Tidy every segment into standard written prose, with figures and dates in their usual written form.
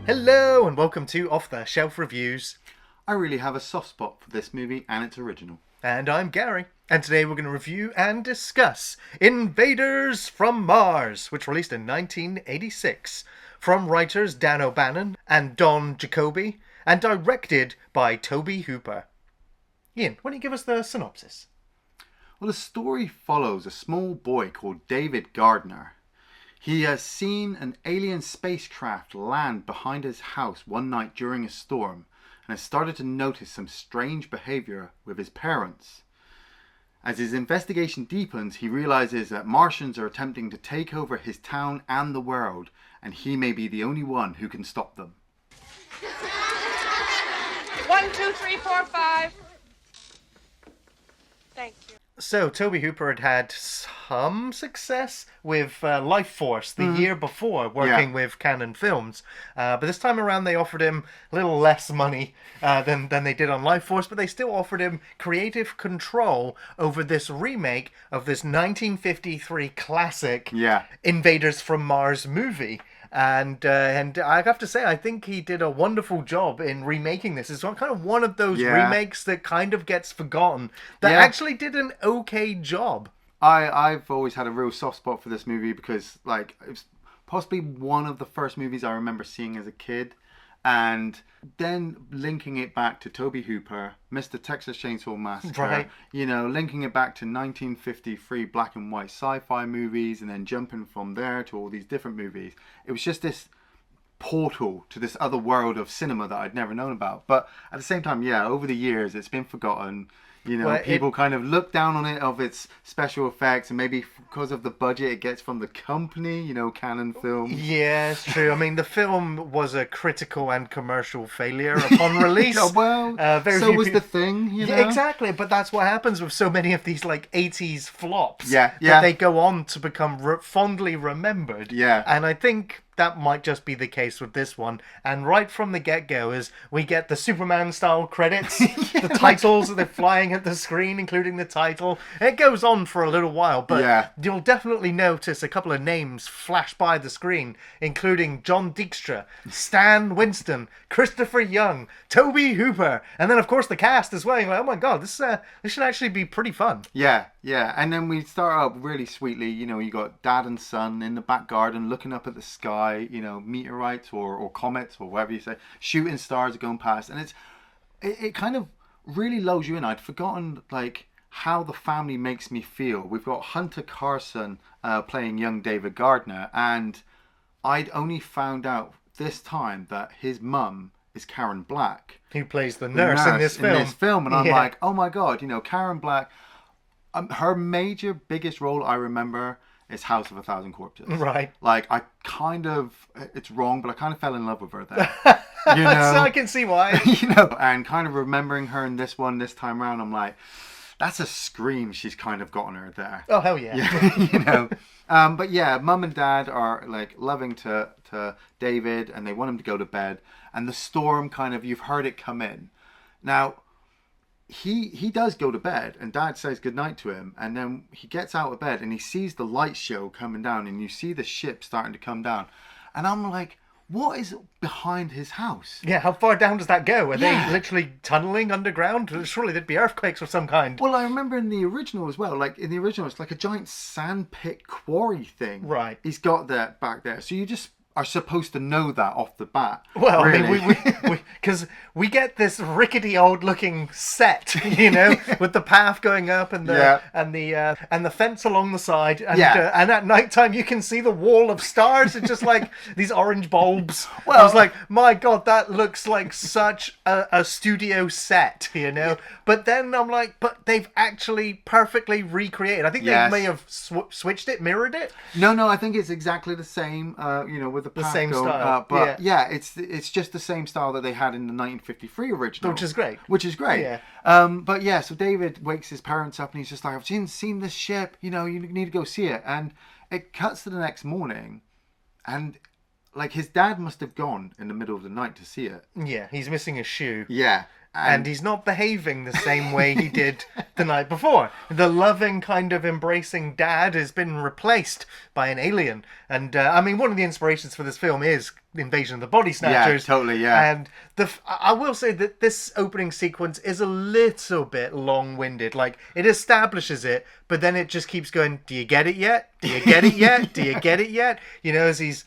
Hello and welcome to Off the Shelf Reviews. I really have a soft spot for this movie and its original. And I'm Gary. And today we're going to review and discuss Invaders from Mars, which released in 1986, from writers Dan O'Bannon and Don Jacoby, and directed by Tobe Hooper. Ian, why don't you give us the synopsis? Well, the story follows a small boy called David Gardner. He has seen an alien spacecraft land behind his house one night during a storm and has started to notice some strange behavior with his parents. As his investigation deepens, he realizes that Martians are attempting to take over his town and the world, and he may be the only one who can stop them. 1, 2, 3, 4, 5. Thank you. So, Tobe Hooper had some success with Life Force the year before, working with Canon Films. But this time around, they offered him a little less money than they did on Life Force, but they still offered him creative control over this remake of this 1953 classic Invaders from Mars movie. And I have to say, I think he did a wonderful job in remaking this. It's kind of one of those remakes that kind of gets forgotten that actually did an okay job. I've always had a real soft spot for this movie because, like, it was possibly one of the first movies I remember seeing as a kid. And then linking it back to Tobe Hooper, Mr. Texas Chainsaw Massacre, linking it back to 1953 black and white sci-fi movies, and then jumping from there to all these different movies. It was just this portal to this other world of cinema that I'd never known about. But at the same time, over the years, it's been forgotten. People kind of look down on it of its special effects, and maybe because of the budget it gets from the company, Canon Films. Yeah, it's true. I mean, the film was a critical and commercial failure upon release. So was The Thing, Yeah, exactly. But that's what happens with so many of these, like, 80s flops. That they go on to become fondly remembered. Yeah. And I think that might just be the case with this one. And right from the get-go is we get the Superman-style credits, the titles that they're flying at the screen, including the title. It goes on for a little while, but you'll definitely notice a couple of names flash by the screen, including John Dykstra, Stan Winston, Christopher Young, Tobe Hooper, and then, of course, the cast as well. You're like, oh my God, this should actually be pretty fun. Yeah. And then we start up really sweetly. You got dad and son in the back garden looking up at the sky, meteorites or comets or whatever you say, shooting stars are going past, and it kind of really lulls you in. I'd forgotten like how the family makes me feel. We've got Hunter Carson playing young David Gardner, and I'd only found out this time that his mum is Karen Black, who plays the nurse in this film. And I'm like, oh my God, Karen Black. Her biggest role I remember is House of a Thousand Corpses. Right. Like, it's wrong, but I kind of fell in love with her there. So I can see why. And kind of remembering her in this time around, I'm like, that's a scream she's kind of gotten her there. Oh, hell yeah. But yeah, mum and dad are like loving to David, and they want him to go to bed. And the storm you've heard it come in. Now, he does go to bed, and dad says goodnight to him, and then he gets out of bed and he sees the light show coming down, and you see the ship starting to come down, and I'm like, what is behind his house? Yeah, how far down does that go? Are they literally tunneling underground? Surely there'd be earthquakes of some kind. Well, I remember in the original as well, like in the original it's like a giant sandpit quarry thing. Right. He's got that back there, so you just are supposed to know that off the bat. Well, really. I mean, because we get this rickety old looking set, with the path going up and the fence along the side, and at night time you can see the wall of stars. It's just like these orange bulbs. Well, I was like, my God, that looks like such a studio set, But then I'm like, but they've actually perfectly recreated. I think they may have switched it, mirrored it. No, I think it's exactly the same. With the same style, but it's just the same style that they had in the 1953 original, which is great. But yeah, so David wakes his parents up, and he's just like, I've seen this ship. You need to go see it. And it cuts to the next morning, and like his dad must have gone in the middle of the night to see it. Yeah, he's missing a shoe. Yeah. And he's not behaving the same way he did the night before. The loving, kind of embracing dad has been replaced by an alien. And, I mean, one of the inspirations for this film is Invasion of the Body Snatchers. Yeah, totally, yeah. And I will say that this opening sequence is a little bit long-winded. Like, it establishes it, but then it just keeps going, do you get it yet? Do you get it yet? Do you get it yet? You know, as he's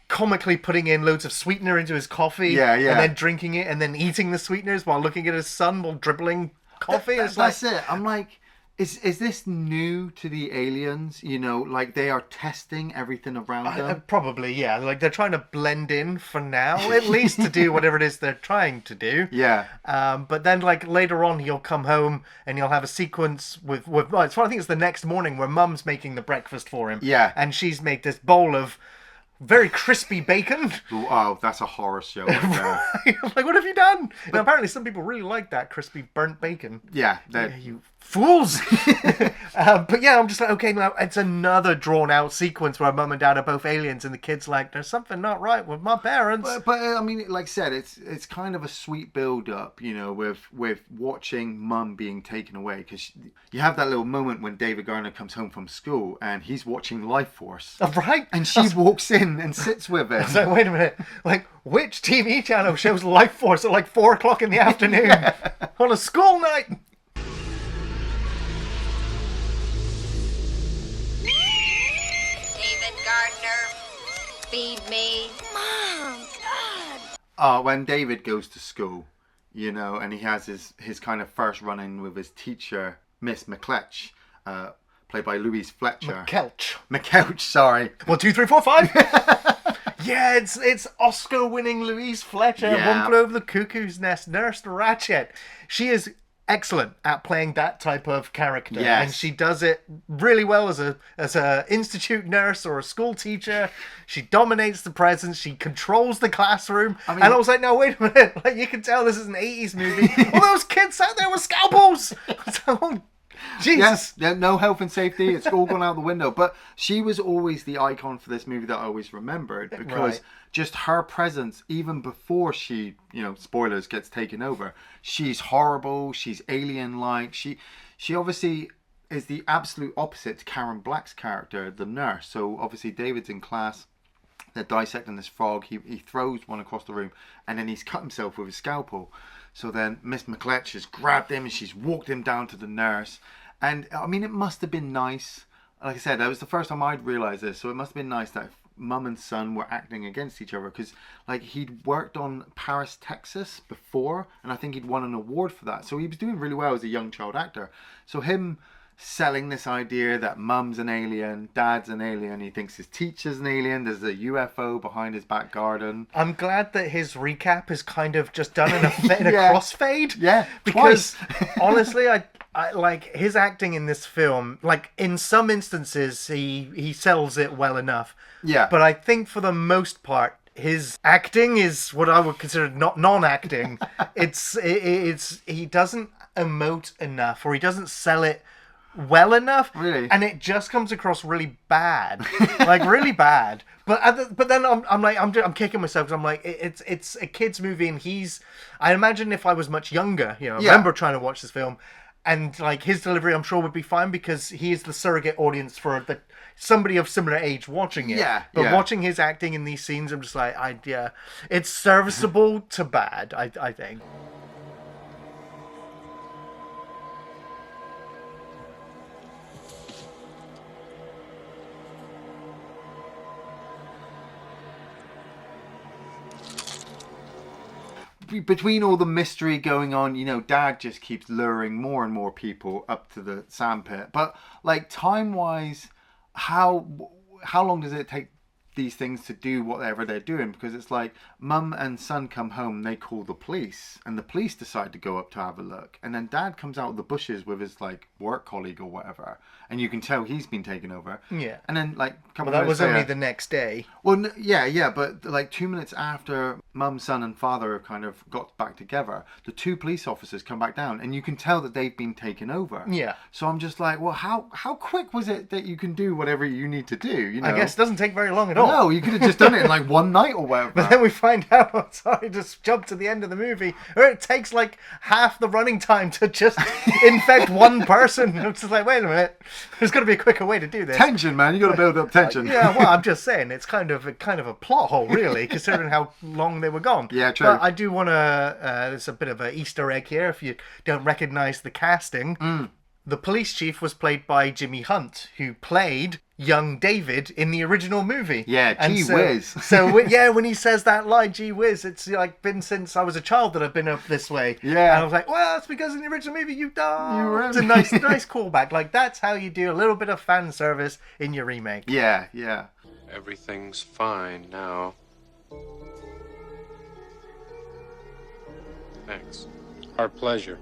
comically putting in loads of sweetener into his coffee, and then drinking it, and then eating the sweeteners while looking at his son while dribbling coffee. That's it. I'm like, is this new to the aliens? You know, like they are testing everything around them? Probably, yeah. Like they're trying to blend in for now, at least, to do whatever it is they're trying to do. Yeah. But then, like, later on, he'll come home and he'll have a sequence with well, I think it's the next morning where Mum's making the breakfast for him. Yeah. And she's made this bowl of very crispy bacon. Oh, that's a horror show. Right. Like, what have you done? Now, apparently some people really like that crispy burnt bacon. Yeah. You fools. But yeah, I'm just like, okay, now it's another drawn out sequence where Mum and Dad are both aliens and the kid's like, there's something not right with my parents. But I mean, like I said, it's kind of a sweet build up, you know, with watching Mum being taken away, because you have that little moment when David Garner comes home from school and he's watching Life Force. Oh, right. And she walks in and sits with him. So wait a minute, like, which TV channel shows Life Force at like 4:00 in the afternoon on a school night? David Gardner, feed me. Mom, God. When David goes to school, you know, and he has his kind of first run-in with his teacher, Miss McCletch, played by Louise Fletcher. McKelch, sorry. 1, 2, 3, 4, 5. Yeah, it's Oscar-winning Louise Fletcher. Yeah. One Flew Over the Cuckoo's Nest, Nurse Ratched. She is excellent at playing that type of character, and she does it really well as a institute nurse or a school teacher. She dominates the presence. She controls the classroom. I mean, and I was like, no, wait a minute! Like, you can tell this is an '80s movie. All those kids out there with scalpels. So, Jesus. Yeah, no health and safety. It's all gone out the window. But she was always the icon for this movie that I always remembered, because just her presence, even before she, you know, spoilers, gets taken over, she's horrible. She's alien-like. She obviously is the absolute opposite to Karen Black's character, the nurse. So obviously David's in class. They're dissecting this frog. He throws one across the room, and then he's cut himself with his scalpel. So then Miss McCletch has grabbed him and she's walked him down to the nurse. And I mean, it must have been nice. Like I said, that was the first time I'd realised this. So it must have been nice that Mum and son were acting against each other, because like he'd worked on Paris, Texas before, and I think he'd won an award for that. So he was doing really well as a young child actor. So him selling this idea that Mum's an alien, Dad's an alien, he thinks his teacher's an alien, there's a UFO behind his back garden. I'm glad that his recap is kind of just done in a crossfade. Yeah, because honestly, I like his acting in this film. Like, in some instances, he sells it well enough. Yeah. But I think for the most part, his acting is what I would consider not non-acting. it's he doesn't emote enough, or he doesn't sell it well enough, really, and it just comes across really bad, like really bad. But then I'm kicking myself, because I'm like, it's a kids movie, and I imagine if I was much younger, you know, I remember trying to watch this film, and like his delivery, I'm sure would be fine, because he is the surrogate audience for somebody of similar age watching it. But watching his acting in these scenes, I'm just like, it's serviceable to bad, I think. Between all the mystery going on, you know, Dad just keeps luring more and more people up to the sandpit. But like, time-wise, how long does it take these things to do whatever they're doing? Because it's like Mum and son come home, they call the police, and the police decide to go up to have a look, and then Dad comes out of the bushes with his like work colleague or whatever, and you can tell he's been taken over. Yeah. And then like that was only the next day. Well, yeah, but like 2 minutes after Mum, son and father have kind of got back together, the two police officers come back down, and you can tell that they've been taken over. Yeah. So I'm just like, well, how quick was it that you can do whatever you need to do? You know? I guess it doesn't take very long at all. all. No, you could have just done it in like one night or whatever. But then we find out, sorry, just jump to the end of the movie, where it takes like half the running time to just infect one person. It's just like, wait a minute, there's got to be a quicker way to do this. Tension, man. You got to build up tension. Yeah, well, I'm just saying, it's kind of a plot hole, really, considering how long they were gone. Yeah, true. But I do want to, there's a bit of an Easter egg here, if you don't recognise the casting. The police chief was played by Jimmy Hunt, who played young David in the original movie. Yeah, gee whiz. So, when he says that line, gee whiz, it's like been since I was a child that I've been up this way. Yeah. And I was like, well, it's because in the original movie you died. You were It's a nice callback. Like, that's how you do a little bit of fan service in your remake. Yeah, yeah. Everything's fine now. Thanks. Our pleasure.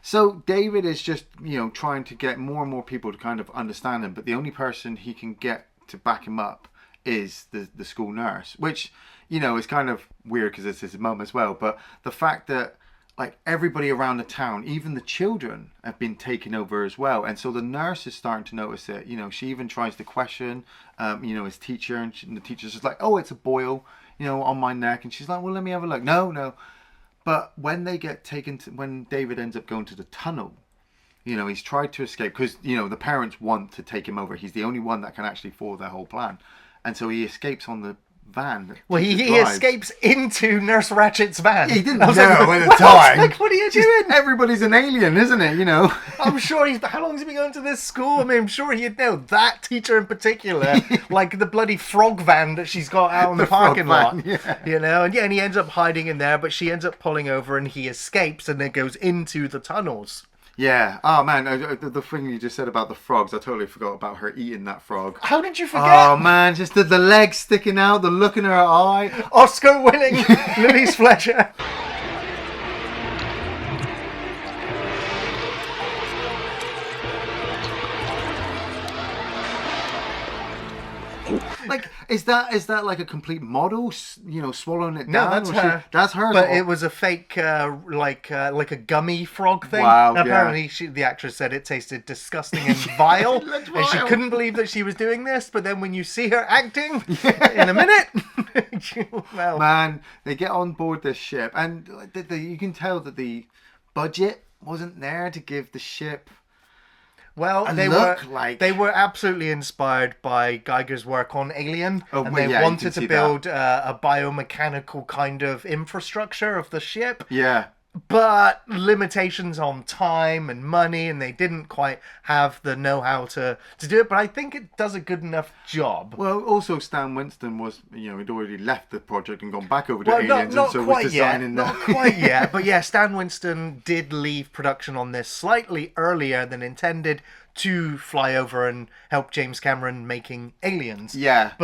So David is just, trying to get more and more people to kind of understand him, but the only person he can get to back him up is the school nurse, which, is kind of weird because it's his mum as well. But the fact that like everybody around the town, even the children, have been taken over as well, and so the nurse is starting to notice it. She even tries to question, his teacher, and the teacher's just like, oh, it's a boil, on my neck, and she's like, well, let me have a look. No. But when they get when David ends up going to the tunnel, he's tried to escape because, the parents want to take him over. He's the only one that can actually follow their whole plan. And so he escapes on the van. Well, he escapes into Nurse Ratchet's van. He didn't know at the time. Like, what are you doing? Everybody's an alien, isn't it? I'm sure how long has he been going to this school? I mean, I'm sure he'd know that teacher in particular, like the bloody frog van that she's got out in the parking lot. Yeah. And he ends up hiding in there, but she ends up pulling over and he escapes and then goes into the tunnels. Yeah. Oh, man, the thing you just said about the frogs, I totally forgot about her eating that frog. How did you forget? Oh, man, just the legs sticking out, the look in her eye. Oscar-winning Louise Fletcher. Like, is that like a complete model? Swallowing it No, down? that's her. That's her. But it was a fake, like a gummy frog thing. Wow, and apparently, the actress said it tasted disgusting and vile, and she couldn't believe that she was doing this. But then when you see her acting in a minute, well, man, they get on board this ship, and you can tell that the budget wasn't there to give the ship. Well, they were absolutely inspired by Geiger's work on Alien, and they wanted to build a biomechanical kind of infrastructure of the ship. Yeah. But limitations on time and money, and they didn't quite have the know-how to do it. But I think it does a good enough job. Well, also Stan Winston was, he'd already left the project and gone back over to Aliens, not and so quite was designing yet. Not quite yet. But yeah, Stan Winston did leave production on this slightly earlier than intended to fly over and help James Cameron making Aliens. Yeah.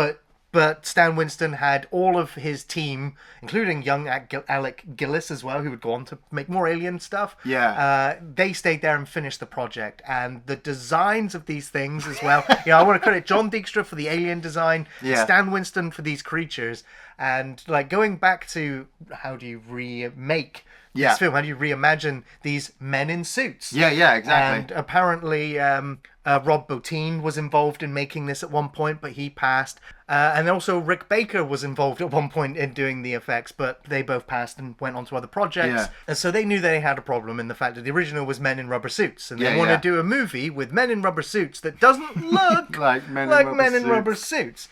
But Stan Winston had all of his team, including young Alec Gillis as well, who would go on to make more Alien stuff. Yeah. They stayed there and finished the project. And the designs of these things as well. I want to credit John Dykstra for the alien design, Stan Winston for these creatures. And like going back to how do you remake this film? How do you reimagine these men in suits? Yeah, exactly. And apparently Rob Bottin was involved in making this at one point, but he passed. And also Rick Baker was involved at one point in doing the effects, but they both passed and went on to other projects. Yeah. And so they knew they had a problem in the fact that the original was men in rubber suits. And they want to do a movie with men in rubber suits that doesn't look like men in rubber suits.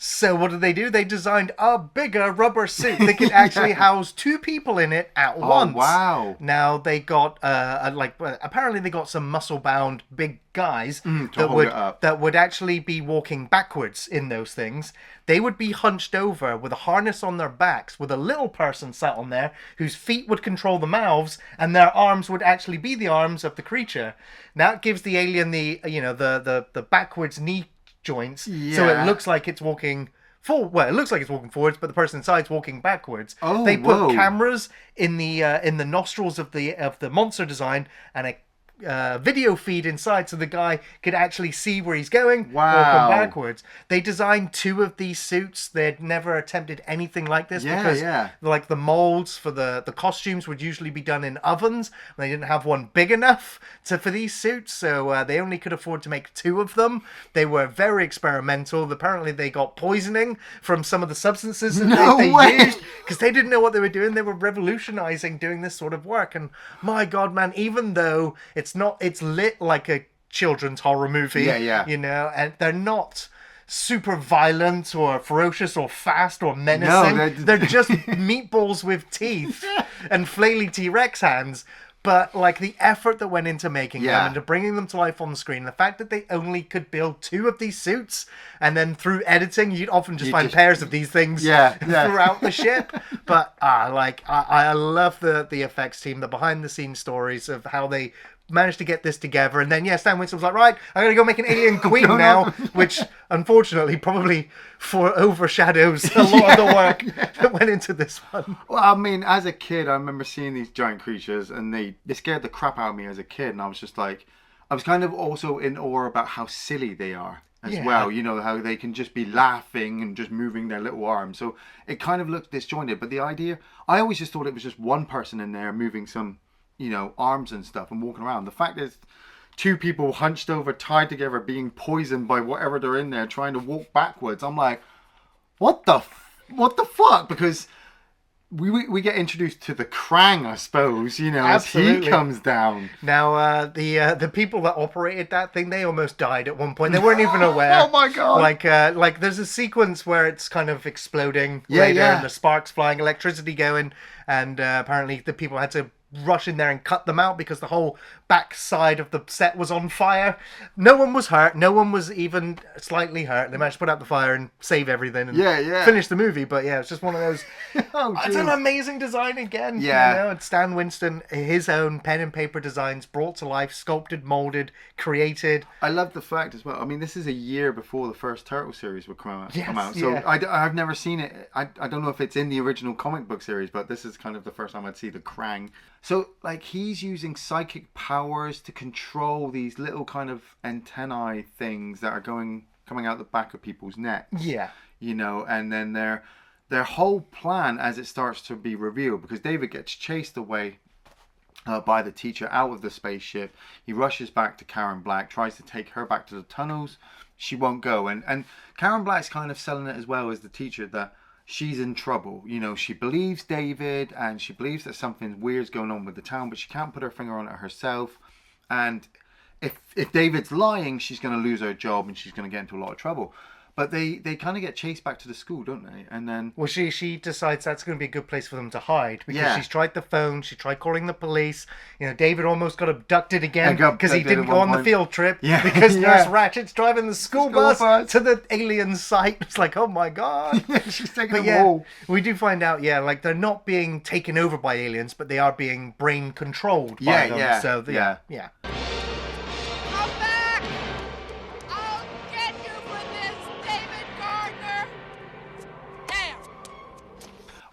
So what did they do? They designed a bigger rubber suit that could actually house two people in it at once. Wow. Now they got apparently they got some muscle-bound big guys that would actually be walking backwards in those things. They would be hunched over with a harness on their backs with a little person sat on there whose feet would control the mouths and their arms would actually be the arms of the creature. Now it gives the alien the backwards knee joints, so it looks like it's walking forward. Well, it looks like it's walking forwards, but the person inside's walking backwards. They put cameras in the nostrils of the monster design and a video feed inside so the guy could actually see where he's going or Wow. come backwards. They designed 2 of these suits. They'd never attempted anything like this because like the molds for the costumes would usually be done in ovens. And they didn't have one big enough for these suits, so they only could afford to make 2 of them. They were very experimental. Apparently they got poisoning from some of the substances that they used because they didn't know what they were doing. They were revolutionizing doing this sort of work. And my God, man, even though it's lit like a children's horror movie, you know, and they're not super violent or ferocious or fast or menacing. No, they're just meatballs with teeth and flaily T-Rex hands. But like the effort that went into making them and to bringing them to life on the screen, the fact that they only could build 2 of these suits, and then through editing, you'd often just find pairs of these things throughout the ship. But I love the effects team, the behind the scenes stories of how they managed to get this together. And then Stan Winston was like, right, I'm gonna go make an alien queen now, which unfortunately probably overshadows a lot of the work that went into this one. Well, I mean, as a kid, I remember seeing these giant creatures, and they scared the crap out of me as a kid. And I was just like, I was kind of also in awe about how silly they are as well. You know, how they can just be laughing and just moving their little arms. So it kind of looked disjointed. But the idea, I always just thought it was just one person in there moving some, you know, arms and stuff and walking around. The fact is 2 people hunched over, tied together, being poisoned by whatever they're in there, trying to walk backwards. I'm like, what the fuck? Because we get introduced to the Krang, I suppose, you know, Absolutely. As he comes down. Now, the people that operated that thing, they almost died at one point. They weren't even aware. Oh my God. Like there's a sequence where it's kind of exploding later and the sparks flying, electricity going, and apparently the people had to rush in there and cut them out because the whole back side of the set was on fire. No one was hurt. No one was even slightly hurt. They managed to put out the fire and save everything and finish the movie. But it's just one of those. It's an amazing design again. Yeah. You know, and Stan Winston, his own pen and paper designs brought to life, sculpted, molded, created. I love the fact as well. I mean, this is a year before the first Turtle series would come out. So I've never seen it. I don't know if it's in the original comic book series, but this is kind of the first time I'd see the Krang. So, like, he's using psychic powers to control these little kind of antennae things that are coming out the back of people's necks. Yeah. You know, and then their whole plan as it starts to be revealed, because David gets chased away by the teacher out of the spaceship. He rushes back to Karen Black, tries to take her back to the tunnels. She won't go. And Karen Black's kind of selling it as well as the teacher that she's in trouble. You know, she believes David and she believes that something weird's going on with the town, but she can't put her finger on it herself. And if David's lying, she's going to lose her job and she's going to get into a lot of trouble. But they kind of get chased back to the school, don't they? And then... Well, she decides that's going to be a good place for them to hide. Because she's tried the phone, she tried calling the police. You know, David almost got abducted again because he didn't go on the field trip. Yeah. Because Nurse Ratchet's driving the school bus to the alien site. It's like, oh my God. She's taking them all. We do find out, like they're not being taken over by aliens, but they are being brain controlled by them. Yeah. So, yeah.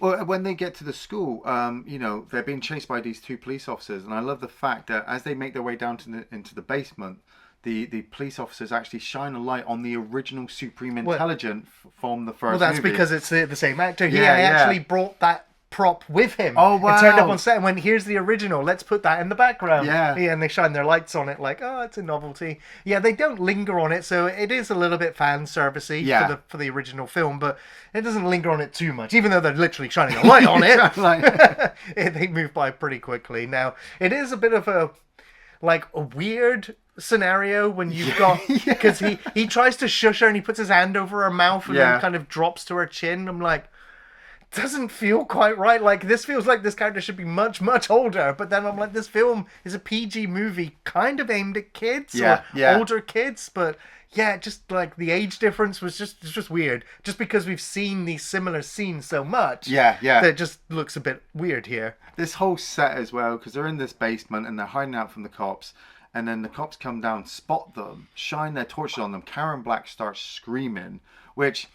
Well, when they get to the school, you know, they're being chased by these 2 police officers. And I love the fact that as they make their way down into the basement, the police officers actually shine a light on the original Supreme Intelligence from the first movie. Well, that's because it's the same actor. He actually brought that prop with him. Oh, wow. And turned up on set and went, here's the original, let's put that in the background. Yeah, and they shine their lights on it like, oh, it's a novelty. Yeah, they don't linger on it, so it is a little bit fan servicey for the original film, but it doesn't linger on it too much, even though they're literally shining a light on it. They move by pretty quickly. Now, it is a bit of a weird scenario when you've got, because he tries to shush her and he puts his hand over her mouth and then kind of drops to her chin. I'm like, doesn't feel quite right. Like, this feels like this character should be much, much older. But then I'm like, this film is a PG movie kind of aimed at kids or older kids. But just like the age difference was just weird. Just because we've seen these similar scenes so much. That it just looks a bit weird here. This whole set as well, because they're in this basement and they're hiding out from the cops. And then the cops come down, spot them, shine their torches on them. Karen Black starts screaming, which...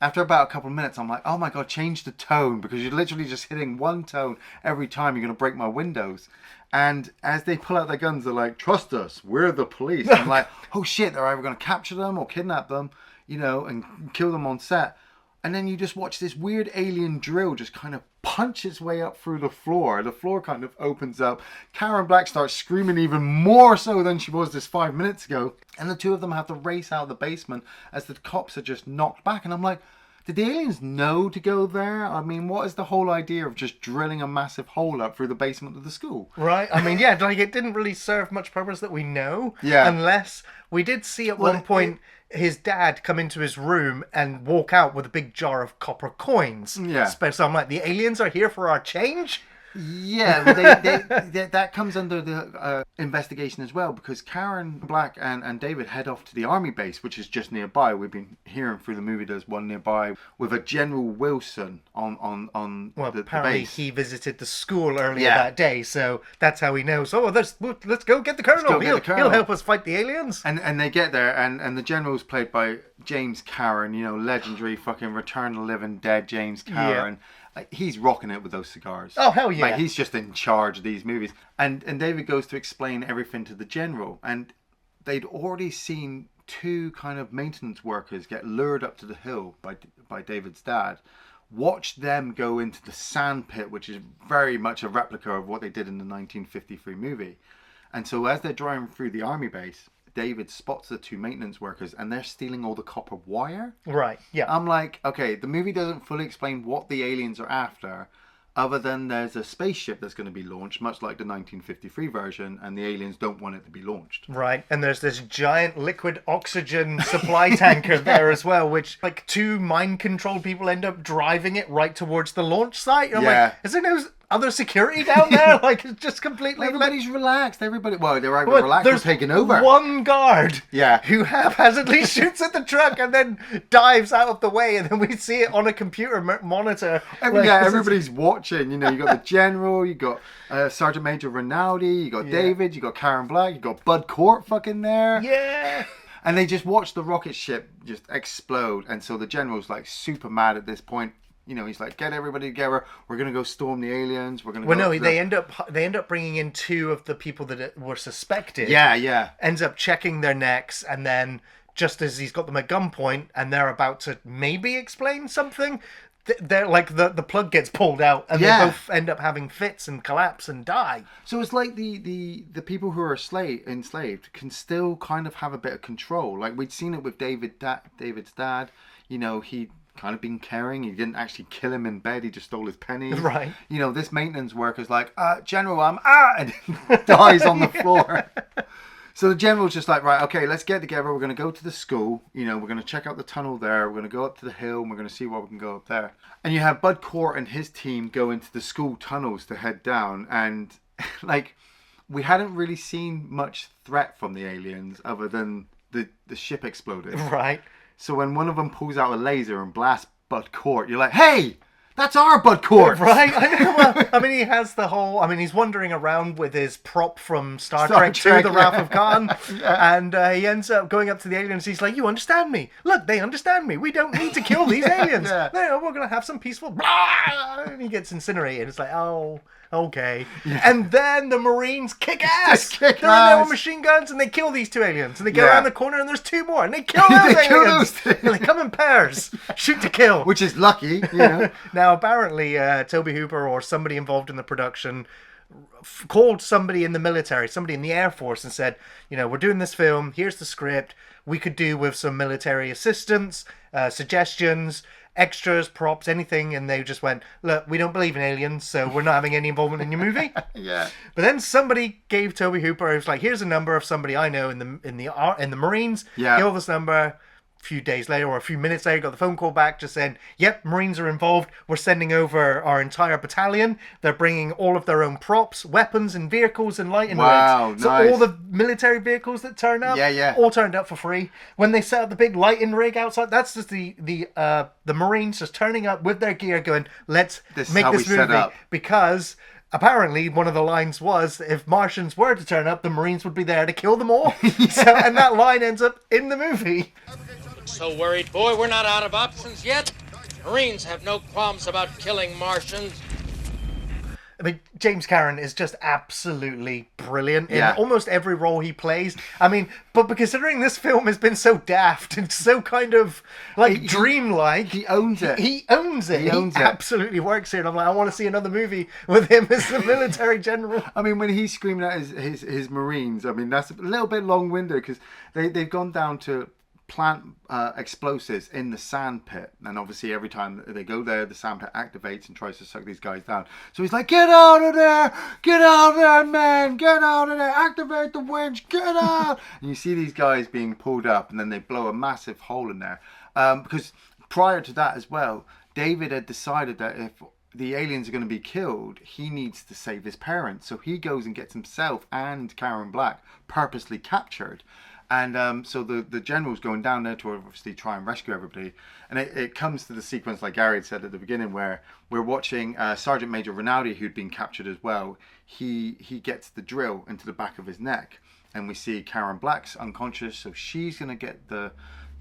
After about a couple of minutes, I'm like, oh my God, change the tone, because you're literally just hitting one tone every time. You're going to break my windows. And as they pull out their guns, they're like, "Trust us, we're the police." And I'm like, "Oh shit, they're either going to capture them or kidnap them, and kill them on set." And then you just watch this weird alien drill just kind of punch its way up through the floor. The floor kind of opens up. Karen Black starts screaming even more so than she was just 5 minutes ago. And the two of them have to race out of the basement as the cops are just knocked back. And I'm like, did the aliens know to go there? I mean, what is the whole idea of just drilling a massive hole up through the basement of the school? Right. I mean, yeah, like it didn't really serve much purpose that we know. Yeah. Unless we did see at one point his dad come into his room and walk out with a big jar of copper coins. Yeah. So I'm like, the aliens are here for our change? Yeah, that comes under the investigation as well, because Karen Black and David head off to the army base, which is just nearby. We've been hearing through the movie there's one nearby with a General Wilson on the apparently base. he visited the school earlier that day, so that's how he knows. Oh, let's go get the colonel. He'll help us fight the aliens. And they get there, and the general's played by James Karen, legendary fucking Return of the Living Dead James Karen. Yeah. Like, he's rocking it with those cigars. Oh, hell yeah. Like, he's just in charge of these movies. And David goes to explain everything to the general. And they'd already seen two kind of maintenance workers get lured up to the hill by David's dad. Watch them go into the sand pit, which is very much a replica of what they did in the 1953 movie. And so as they're driving through the army base, David spots the two maintenance workers and they're stealing all the copper wire. Right, yeah. I'm like, okay, the movie doesn't fully explain what the aliens are after, other than there's a spaceship that's going to be launched, much like the 1953 version, and the aliens don't want it to be launched. Right, and there's this giant liquid oxygen supply tanker there as well, which, like, two mind-controlled people end up driving it right towards the launch site. And I'm like, is there no other security down there? Like, it's just completely... Everybody's relaxed. They're either relaxed or taking over. One guard who haphazardly shoots at the truck and then dives out of the way, and then we see it on a computer monitor. Everybody's watching. You got the general, you got Sergeant Major Rinaldi, you got David, you got Karen Black, you got Bud Cort fucking there. Yeah. And they just watch the rocket ship just explode, and so the general's like super mad at this point. He's like, get everybody together. We're gonna go storm the aliens. We're gonna. Well, no, they end up bringing in two of the people that were suspected. Yeah. Ends up checking their necks, and then just as he's got them at gunpoint, and they're about to maybe explain something, they're like the plug gets pulled out, and they both end up having fits and collapse and die. So it's like the people who are enslaved can still kind of have a bit of control. Like we'd seen it with David's dad. He kind of been caring. He didn't actually kill him in bed. He just stole his pennies. Right. This maintenance worker's like, General, and he dies on the floor. So the general's just like, right, okay, let's get together. We're going to go to the school. We're going to check out the tunnel there. We're going to go up to the hill and we're going to see what we can go up there. And you have Bud Cort and his team go into the school tunnels to head down. And like, we hadn't really seen much threat from the aliens other than the ship exploded. Right. So when one of them pulls out a laser and blasts Bud Cort, you're like, hey, that's our Bud Cort. Right? I know. Well, I mean, he has the whole... I mean, he's wandering around with his prop from Star Trek 2, The Wrath of Khan. And he ends up going up to the aliens. He's like, you understand me. Look, they understand me. We don't need to kill these aliens. No, we're going to have some peaceful... Blah! And he gets incinerated. It's like, oh... Okay. Yeah. And then the Marines kick ass. They're in there with machine guns and they kill these two aliens. And they go around the corner and there's two more. And they kill those aliens. And they come in pairs. Shoot to kill. Which is lucky, Now, apparently, Tobe Hooper or somebody involved in the production called somebody in the military, somebody in the Air Force, and said, we're doing this film. Here's the script. We could do with some military assistance, suggestions, extras, props, anything, and they just went, look, we don't believe in aliens, so we're not having any involvement in your movie. Yeah. But then somebody gave Tobe Hooper, it was like, here's a number of somebody I know in the Marines. Yeah. Give this number. A few days later or a few minutes later, got the phone call back just saying, yep, Marines are involved. We're sending over our entire battalion. They're bringing all of their own props, weapons and vehicles and lighting rigs. So all the military vehicles that turn up, all turned up for free. When they set up the big lighting rig outside, that's just the Marines just turning up with their gear going, let's make this movie. Because apparently, one of the lines was, if Martians were to turn up, the Marines would be there to kill them all. And that line ends up in the movie. So worried, boy, we're not out of options yet. Marines have no qualms about killing Martians. I mean, James Caan is just absolutely brilliant in Yeah. almost every role he plays. I mean, but considering this film has been so daft and so kind of like dreamlike, He owns it. He owns it. He owns it. Absolutely works here. And I'm like, I want to see another movie with him as the military general. I mean, when he's screaming at his Marines, I mean, that's a little bit long-winded because they've gone down to plant explosives in the sand pit, and obviously every time they go there, the sand pit activates and tries to suck these guys down. So he's like, get out of there, man, get out of there, activate the winch, get out. And you see these guys being pulled up, and then they blow a massive hole in there, because prior to that as well, David had decided that if the aliens are going to be killed, he needs to save his parents. So he goes and gets himself and Karen Black purposely captured. And so the general's going down there to obviously try and rescue everybody. And it comes to the sequence, like Gary had said at the beginning, where we're watching Sergeant Major Rinaldi, who'd been captured as well. He gets the drill into the back of his neck. And we see Karen Black's unconscious, so she's going to get the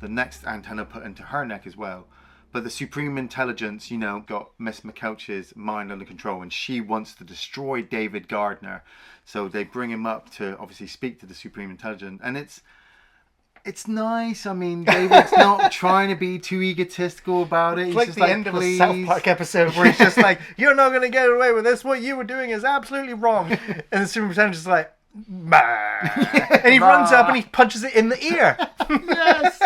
next antenna put into her neck as well. But the Supreme Intelligence, got Miss McKeltch's mind under control, and she wants to destroy David Gardner. So they bring him up to obviously speak to the Supreme Intelligence, and it's nice. I mean, David's not trying to be too egotistical about it. It's He's like just the end please. of a South Park episode where he's just like, you're not going to get away with this. What you were doing is absolutely wrong. And the superintendent's just like, bah. And he runs up and he punches it in the ear. Yes.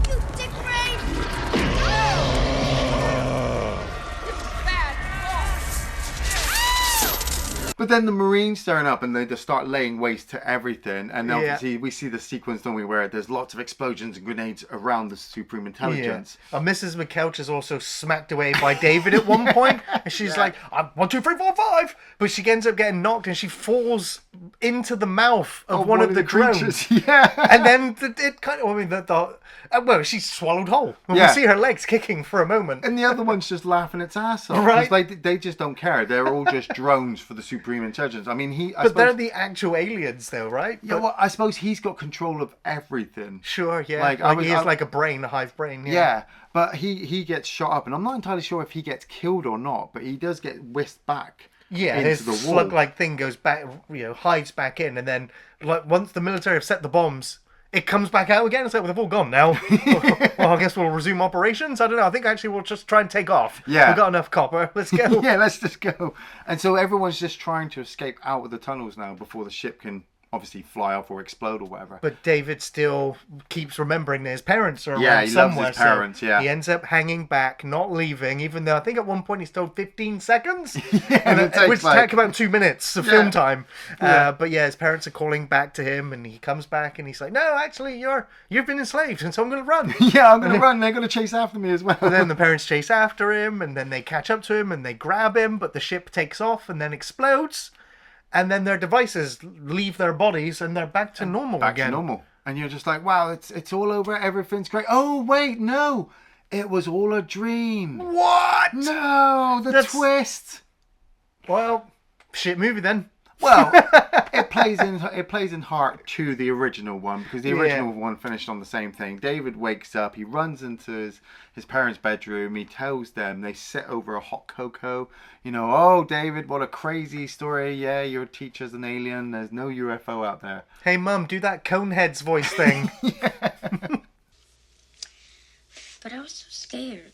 You dick brain! But then the Marines turn up and they just start laying waste to everything. And Yeah. obviously we see the sequence, don't we, where there's lots of explosions and grenades around the Supreme Intelligence. Yeah. Mrs. McKeltch is also smacked away by David at one point, and she's like, "I'm 1, 2, 3, 4, 5," but she ends up getting knocked, and she falls into the mouth of one of the drones. Yeah. And then it kind of, I mean, well, she's swallowed whole. We Yeah. see her legs kicking for a moment. And the other one's just laughing its ass off. Right. 'Cause they just don't care. They're all just drones for the Supreme Intelligence. I mean, But they're the actual aliens, though, right? Yeah, well, I suppose he's got control of everything. Sure, yeah. Like, Like, he is like a brain, a hive brain. Yeah, but he gets shot up, and I'm not entirely sure if he gets killed or not, but he does get whisked back Yeah, into his the wall. slug-like thing goes back, hides back in, and then like once the military have set the bombs, it comes back out again. It's like, well, they've all gone now. Well, I guess we'll resume operations. I don't know. I think actually we'll just try and take off. Yeah. We've got enough copper. Let's go. Yeah, let's just go. And so everyone's just trying to escape out of the tunnels now before the ship can obviously fly off or explode or whatever. But David still keeps remembering that his parents are around Yeah, he loves somewhere. his parents, so yeah. He ends up hanging back, not leaving, even though I think at one point he's told 15 seconds. and it takes which like- take about 2 minutes of Yeah. film time. Yeah. But yeah, his parents are calling back to him, and he comes back and he's like, "No, actually, you've been enslaved, and so I'm going to run." Yeah, I'm going to run. They're going to chase after me as well. And then the parents chase after him, and then they catch up to him, and they grab him, but the ship takes off and then explodes, and then their devices leave their bodies, and they're back to normal Back again. to normal. And you're just like, wow, it's all over. Everything's great. Oh, wait, no. It was all a dream. What? No, the twist. Well, shit movie then. Well, it plays in heart to the original one, because the original one finished on the same thing. David wakes up, he runs into his parents' bedroom, he tells them, they sit over a hot cocoa. Oh, David, what a crazy story. Yeah, your teacher's an alien. There's no UFO out there. Hey, Mum, do that Coneheads voice thing. But I was so scared.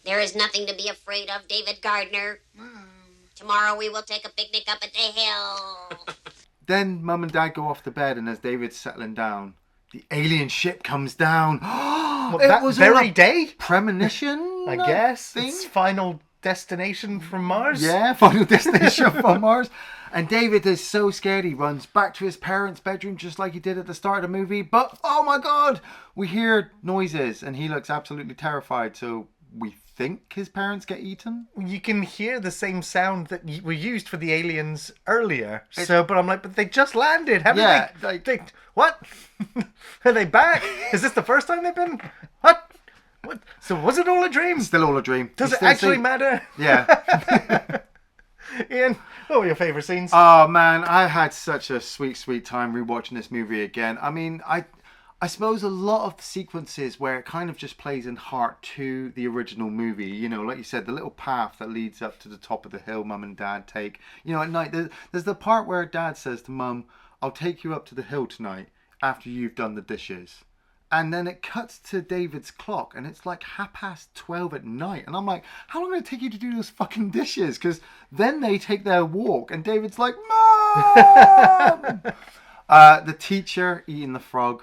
There is nothing to be afraid of, David Gardner. Tomorrow we will take a picnic up at the hill. Then Mum and Dad go off to bed, and as David's settling down, the alien ship comes down. Well, It that was very all a day, premonition, I guess. think? It's Final Destination from Mars. Yeah, Final Destination from Mars. And David is so scared, he runs back to his parents' bedroom just like he did at the start of the movie. But, oh my God, we hear noises, and he looks absolutely terrified. So we think his parents get eaten? You can hear the same sound that were used for the aliens earlier. But I'm like, but they just landed. Haven't Yeah, they? What? Are they back? Is this the first time they've been? What? So was it all a dream? Still all a dream. Does You it still actually see- matter? Yeah. Ian, what were your favourite scenes? Oh man, I had such a sweet time rewatching this movie again. I mean, I suppose a lot of the sequences where it kind of just plays in heart to the original movie, you know, like you said, the little path that leads up to the top of the hill Mum and Dad take. You know, at night, there's the part where Dad says to Mum, I'll take you up to the hill tonight after you've done the dishes. And then it cuts to David's clock and it's like 12:30 at night. And I'm like, how long did it take you to do those fucking dishes? Because then they take their walk and David's like, Mom! The teacher eating the frog.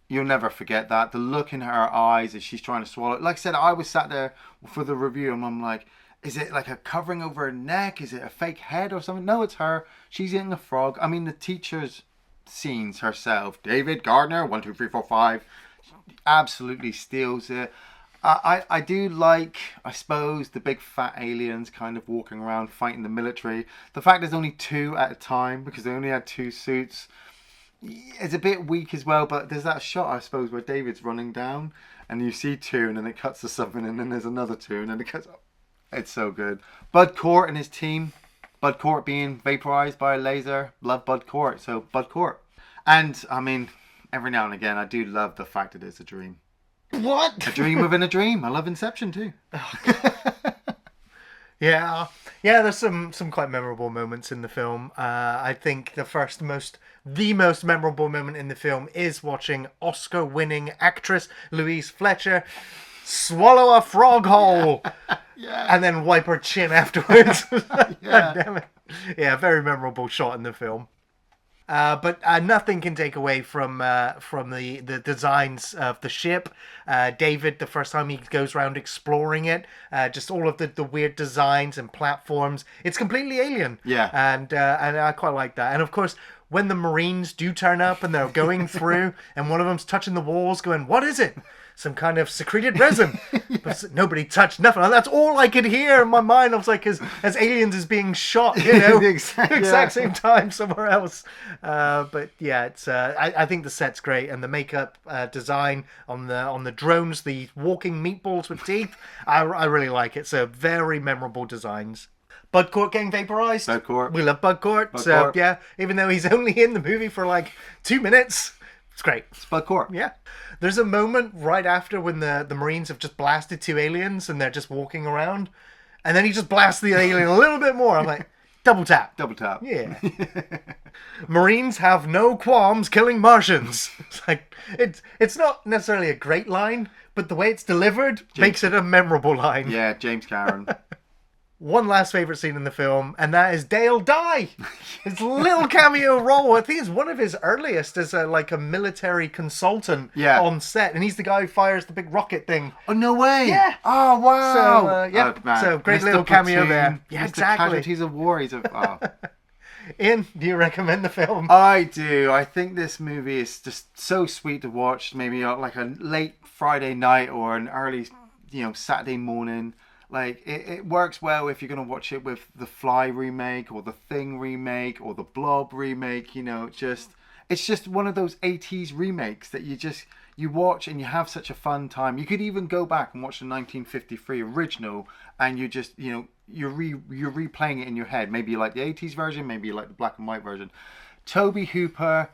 You'll never forget that. The look in her eyes as she's trying to swallow it. Like I said, I was sat there for the review and I'm like, is it like a covering over her neck? Is it a fake head or something? No, it's her. She's eating the frog. I mean, the teacher's scenes herself. David Gardner, 1, 2, 3, 4, 5. Absolutely steals it. I do like, I suppose, the big fat aliens kind of walking around fighting the military. The fact there's only 2 at a time because they only had 2 suits. It's a bit weak as well, but there's that shot, I suppose, where David's running down and you see 2 and then it cuts to something and then there's another 2 and then it cuts. It's so good. Bud Cort and his team. Bud Cort being vaporized by a laser. Love Bud Cort. So Bud Cort. And, I mean, every now and again, I do love the fact that it's a dream. What? A dream within a dream. I love Inception too. Yeah, there's some quite memorable moments in the film. I think the most memorable moment in the film is watching Oscar-winning actress Louise Fletcher swallow a frog whole, and then wipe her chin afterwards. God damn it! Yeah, very memorable shot in the film. But nothing can take away from the designs of the ship. David, the first time he goes around exploring it, just all of the weird designs and platforms. It's completely alien. Yeah. And I quite like that. And of course, when the Marines do turn up and they're going through, and one of them's touching the walls, going, "What is it?" Some kind of secreted resin. But nobody touched nothing. And that's all I could hear in my mind. I was like, as aliens is being shot, you know, the exact same time somewhere else. But yeah, it's I think the set's great, and the makeup design on the drones, the walking meatballs with teeth, I really like it. So very memorable designs. Bud Cort getting vaporized. Bud Cort. We love Bud Cort. Cort. Yeah, even though he's only in the movie for like 2 minutes, it's great. It's Bud Cort. Yeah. There's a moment right after when the Marines have just blasted 2 aliens and they're just walking around. And then he just blasts the alien a little bit more. I'm like, double tap. Double tap. Yeah. Marines have no qualms killing Martians. It's like, it's not necessarily a great line, but the way it's delivered makes it a memorable line. Yeah, James Cameron. One last favourite scene in the film, and that is Dale Dye. His little cameo role. I think it's one of his earliest as a military consultant on set. And he's the guy who fires the big rocket thing. Oh, no way. Yeah. Oh, wow. So great Mr. little cameo Platoon, there. Yeah, Mr. exactly. Casualties of War. He's Ian, do you recommend the film? I do. I think this movie is just so sweet to watch. Maybe like a late Friday night or an early, Saturday morning. Like, it works well if you're going to watch it with the Fly remake or the Thing remake or the Blob remake, it's just one of those 80s remakes that you watch and you have such a fun time. You could even go back and watch the 1953 original and you're replaying it in your head. Maybe you like the 80s version, maybe you like the black and white version. Tobe Hooper,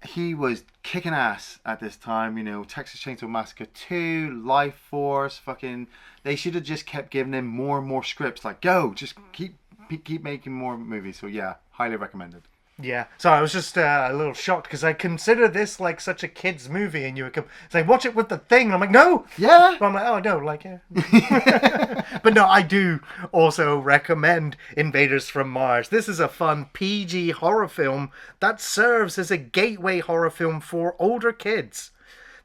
he was kicking ass at this time, Texas Chainsaw Massacre 2, Life Force, they should have just kept giving him more and more scripts, go, just keep making more movies. So yeah, highly recommended. Yeah, so I was just a little shocked because I consider this like such a kid's movie, and you would say watch it with the Thing, and I'm like, no, yeah, but I'm like, oh no, yeah. But no, I do also recommend Invaders from Mars. This is a fun PG horror film that serves as a gateway horror film for older kids.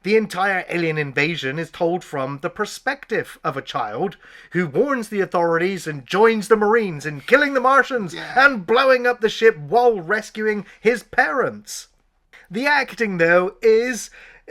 The entire alien invasion is told from the perspective of a child who warns the authorities and joins the Marines in killing the Martians and blowing up the ship while rescuing his parents. The acting, though, is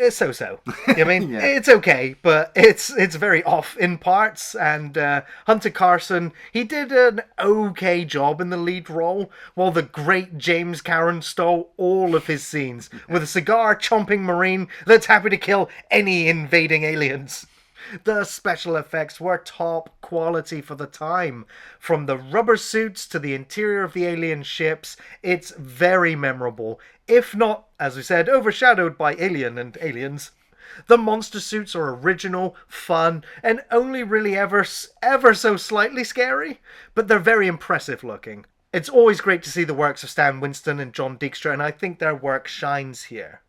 so-so. I mean, it's okay, but it's very off in parts. And Hunter Carson, he did an okay job in the lead role, while the great James Cameron stole all of his scenes with a cigar-chomping Marine that's happy to kill any invading aliens. The special effects were top quality for the time. From the rubber suits to the interior of the alien ships, it's very memorable, if not, as we said, overshadowed by Alien and Aliens. The monster suits are original, fun, and only really ever so slightly scary, but they're very impressive looking. It's always great to see the works of Stan Winston and John Dykstra, and I think their work shines here.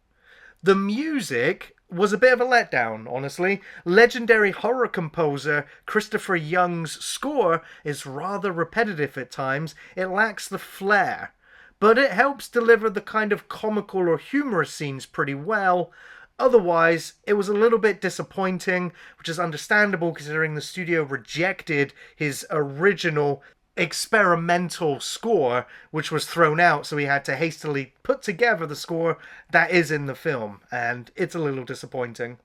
The music was a bit of a letdown, honestly. Legendary horror composer Christopher Young's score is rather repetitive at times. It lacks the flair, but it helps deliver the kind of comical or humorous scenes pretty well. Otherwise, it was a little bit disappointing, which is understandable considering the studio rejected his original experimental score, which was thrown out, so he had to hastily put together the score that is in the film, and it's a little disappointing.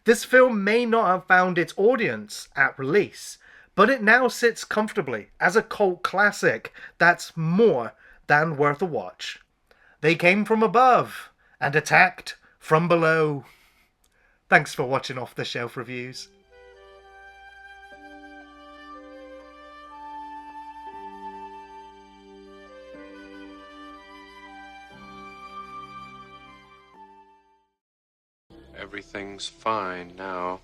This film may not have found its audience at release, but it now sits comfortably as a cult classic that's more than worth a watch. They came from above and attacked from below. Thanks for watching Off the Shelf Reviews. Everything's fine now.